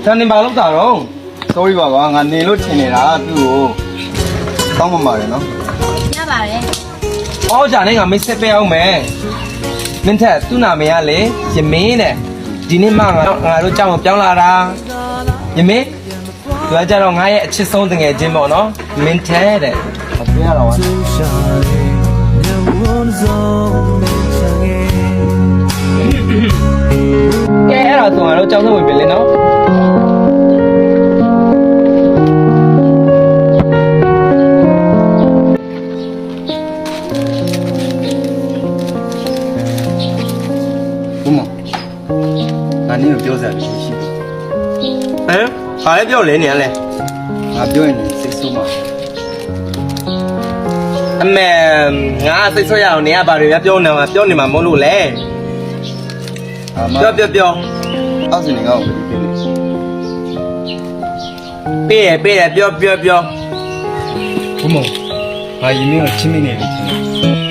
咱你马路咋弄？ sorry ပါကွာငါနေလို့ထင်နေတာသူ့ကိုတောင်းမှပါတယ်နော် ရပါတယ် 哦，家那个没设备好没？明天都拿没啊嘞？也没呢。今天忙啊，俺都叫我表拉啦，也没。我家老俺也吃松子眼睛毛喏，明天的。 အပြရတော့ဝါ 给了，从俺都叫他回别了喏。 ဘုမငါနေကိုပြောစရာတခုရှိတယ် 嗯，好嘞，不要来年嘞。 ငါပြောရင်စိတ်ဆိုးမှာ အမေငါစိတ်ဆွရအောင်နေရပါရပြောနေမှာမဟုတ်လို့လေ အမ ပြော အဲ့စနေကောပေးနေ ပေးရပြော ဘုမငါရင်မင်းကိုချင်းမနေလို့ထင်တယ်